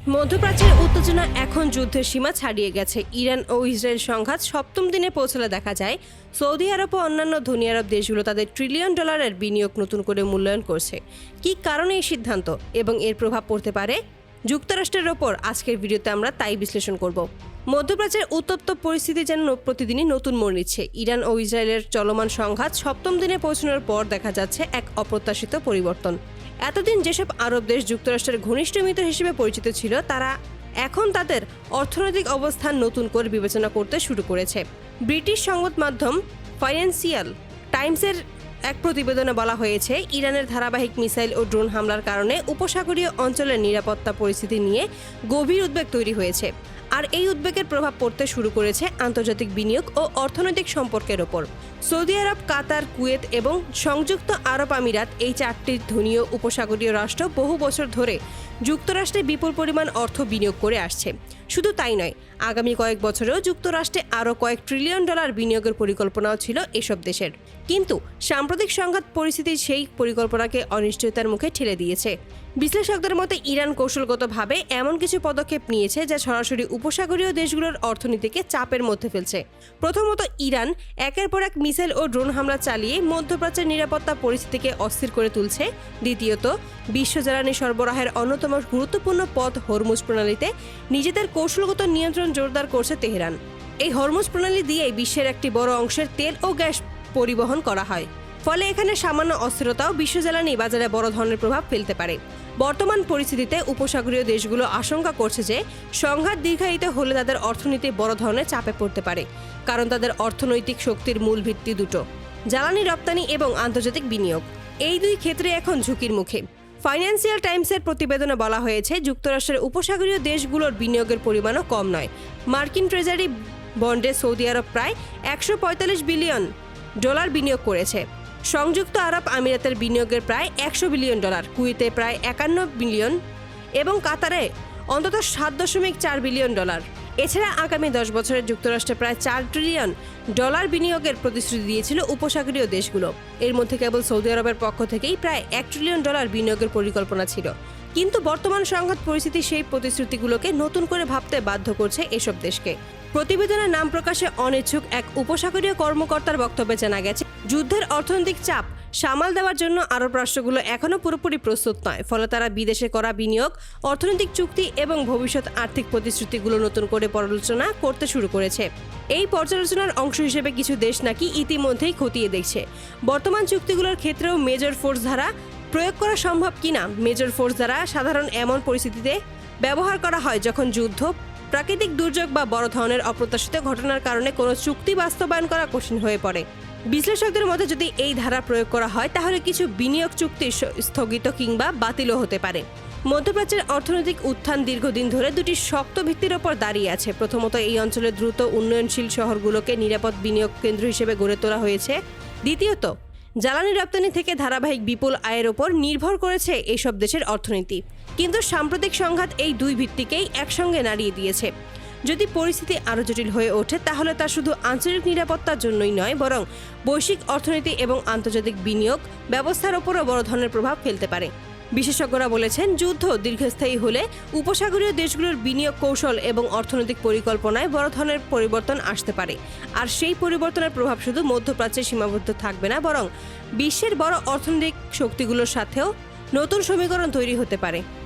মধ্যপ্রাচ্যের উত্তেজনা এখন যুদ্ধের সীমা ছাড়িয়ে গেছে। ইরান ও ইসরায়েল সংঘাত সপ্তম দিনে পৌঁছলে দেখা যায় সৌদি আরব ও অন্যান্য ধনী আরব দেশগুলো তাদের ট্রিলিয়ন ডলারের বিনিয়োগ নতুন করে মূল্যায়ন করছে। কী কারণে এই সিদ্ধান্ত এবং এর প্রভাব পড়তে পারে যুক্তরাষ্ট্রের ওপর, আজকের ভিডিওতে আমরা তাই বিশ্লেষণ করব। মধ্যপ্রাচ্যের উত্তপ্ত পরিস্থিতি যেন প্রতিদিনই নতুন মোড় নিচ্ছে। ইরান ও ইসরায়েলের চলমান সংঘাত সপ্তম দিনে পৌঁছানোর পর দেখা যাচ্ছে এক অপ্রত্যাশিত পরিবর্তন। এতদিন যেসব আরব দেশ যুক্তরাষ্ট্রের ঘনিষ্ঠ মিত্র হিসেবে পরিচিত ছিল, তারা এখন তাদের অর্থনৈতিক অবস্থান নতুন করে বিবেচনা করতে শুরু করেছে। ব্রিটিশ সংবাদ মাধ্যম ফাইন্যান্সিয়াল টাইমসের এক প্রতিবেদনে বলা হয়েছে, ইরানের ধারাবাহিক মিসাইল ও ড্রোন হামলার কারণে উপসাগরীয় অঞ্চলের নিরাপত্তা পরিস্থিতি নিয়ে গভীর উদ্বেগ তৈরি হয়েছে। আর এই উদ্বেগের প্রভাব পড়তে শুরু করেছে আন্তর্জাতিক বিনিয়োগ ও অর্থনৈতিক সম্পর্কের ওপর। সৌদি আরব, কাতার, কুয়েত এবং সংযুক্ত আরব আমিরাত, এই চারটি ধনী উপসাগরীয় রাষ্ট্র বহু বছর ধরে যুক্তরাষ্ট্রে বিপুল পরিমাণ অর্থ বিনিয়োগ করে আসছে। শুধু তাই নয়, আগামী কয়েক বছরেও যুক্তরাষ্ট্রে আরও কয়েক ট্রিলিয়ন ডলার বিনিয়োগের পরিকল্পনাও ছিল এসব দেশের। কিন্তু সাম্প্রতিক সংঘাত পরিস্থিতি সেই পরিকল্পনাকে অনিশ্চয়তার মুখে ঠেলে দিয়েছে। বিশ্লেষকদের মতে ইরান কৌশলগতভাবে এমন কিছু পদক্ষেপ নিয়েছে যা সরাসরি উপসাগরীয় দেশগুলোর অর্থনীতিকে চাপের মধ্যে ফেলছে। প্রথমত, ইরান একের পর এক মিসাইল ও ড্রোন হামলা চালিয়ে মধ্যপ্রাচ্যের নিরাপত্তা পরিস্থিতিকে অস্থির করে তুলছে। দ্বিতীয়ত, বিশ্ব জ্বালানি সরবরাহের অন্যতম গুরুত্বপূর্ণ পথ হরমুজ প্রণালীতে নিজেদের কৌশলগত নিয়ন্ত্রণ জোরদার করছে তেহরান। এই হরমুজ প্রণালী দিয়েই বিশ্বের একটি বড় অংশের তেল ও গ্যাস পরিবহন করা হয়। ফলে এখানে সামান্য অস্থিরতাও বিশ্ব জ্বালানি বাজারে বড় ধরনের প্রভাব ফেলতে পারে। বর্তমান পরিস্থিতিতে উপসাগরীয় দেশগুলো আশঙ্কা করছে যে সংঘাত দীর্ঘায়িত হলে তাদের অর্থনীতি বড় ধরনের চাপে পড়তে পারে, কারণ তাদের অর্থনৈতিক শক্তির মূল ভিত্তি দুটো: জ্বালানি রপ্তানি এবং আন্তর্জাতিক বিনিয়োগ। এই দুই ক্ষেত্রে এখন ঝুঁকির মুখে। ফাইন্যান্সিয়াল টাইমসের প্রতিবেদনে বলা হয়েছে, যুক্তরাষ্ট্রের উপসাগরীয় দেশগুলোর বিনিয়োগের পরিমাণও কম নয়। মার্কিন ট্রেজারি বন্ডে সৌদি আরব প্রায় 145 বিলিয়ন ডলার বিনিয়োগ করেছে। সংযুক্ত আরব আমিরাতের বিনিয়োগের প্রায় 100 বিলিয়ন ডলার, কুয়েতে প্রায় 51 বিলিয়ন এবং কাতারে অন্তত 7.4 বিলিয়ন ডলার। এছাড়া আগামী 10 বছরে যুক্তরাষ্ট্রে প্রায় 4 ট্রিলিয়ন ডলার বিনিয়োগের প্রতিশ্রুতি দিয়েছিল উপসাগরীয় দেশগুলো। এর মধ্যে কেবল সৌদি আরবের পক্ষ থেকেই প্রায় 1 ট্রিলিয়ন ডলার বিনিয়োগের পরিকল্পনা ছিল। কিন্তু বর্তমান সংঘাত পরিস্থিতি সেই প্রতিশ্রুতিগুলোকে নতুন করে ভাবতে বাধ্য করছে এসব দেশকে। প্রতিবেদনের নাম প্রকাশে অনিচ্ছুক এক উপসাগরীয় কর্মকর্তার বক্তব্যে জানা গেছে, যুদ্ধের অর্থনৈতিক চাপ সামাল দেওয়ার জন্য আরব রাষ্ট্রগুলো এখনও পুরোপুরি প্রস্তুত নয়। ফলে তারা বিদেশে করা বিনিয়োগ, অর্থনৈতিক চুক্তি এবং ভবিষ্যৎ আর্থিক প্রতিশ্রুতিগুলো নতুন করে পর্যালোচনা করতে শুরু করেছে। এই পর্যালোচনার অংশ হিসেবে কিছু দেশ নাকি ইতিমধ্যেই খতিয়ে দেখছে বর্তমান চুক্তিগুলোর ক্ষেত্রেও মেজর ফোর্স ধারা প্রয়োগ করা সম্ভব কিনা। মেজর ফোর্স দ্বারা সাধারণ এমন পরিস্থিতিতে ব্যবহার করা হয় যখন যুদ্ধ, প্রাকৃতিক দুর্যোগ বা বড় ধরনের অপ্রত্যাশিত ঘটনার কারণে কোনো চুক্তি বাস্তবায়ন করা কঠিন হয়ে পড়ে। বিশ্লেষকদের মতে, যদি এই ধারা প্রয়োগ করা হয় তাহলে কিছু বিনিয়োগ চুক্তি স্থগিত কিংবা বাতিলও হতে পারে। মধ্যপ্রাচ্যের অর্থনৈতিক উত্থান দীর্ঘদিন ধরে দুটি শক্ত ভিত্তির ওপর দাঁড়িয়ে আছে। প্রথমত, এই অঞ্চলের দ্রুত উন্নয়নশীল শহরগুলোকে নিরাপদ বিনিয়োগ কেন্দ্র হিসেবে গড়ে তোলা হয়েছে। দ্বিতীয়ত, জ্বালানি রপ্তানি থেকে ধারাবাহিক বিপুল আয়ের ওপর নির্ভর করেছে এইসব দেশের অর্থনীতি। কিন্তু সাম্প্রতিক সংঘাত এই দুই ভিত্তিকেই একসঙ্গে নাড়িয়ে দিয়েছে। যদি পরিস্থিতি আরও জটিল হয়ে ওঠে তাহলে তা শুধু আঞ্চলিক নিরাপত্তার জন্যই নয়, বরং বৈশ্বিক অর্থনীতি এবং আন্তর্জাতিক বিনিয়োগ ব্যবস্থার ওপরও বড় ধরনের প্রভাব ফেলতে পারে। বিশেষজ্ঞরা বলেছেন, যুদ্ধ দীর্ঘস্থায়ী হলে উপসাগরীয় দেশগুলোর বিনিয়োগ কৌশল এবং অর্থনৈতিক পরিকল্পনায় বড় ধরনের পরিবর্তন আসতে পারে। আর সেই পরিবর্তনের প্রভাব শুধু মধ্যপ্রাচ্যে সীমাবদ্ধ থাকবে না, বরং বিশ্বের বড় অর্থনৈতিক শক্তিগুলোর সাথেও নতুন সমীকরণ তৈরি হতে পারে।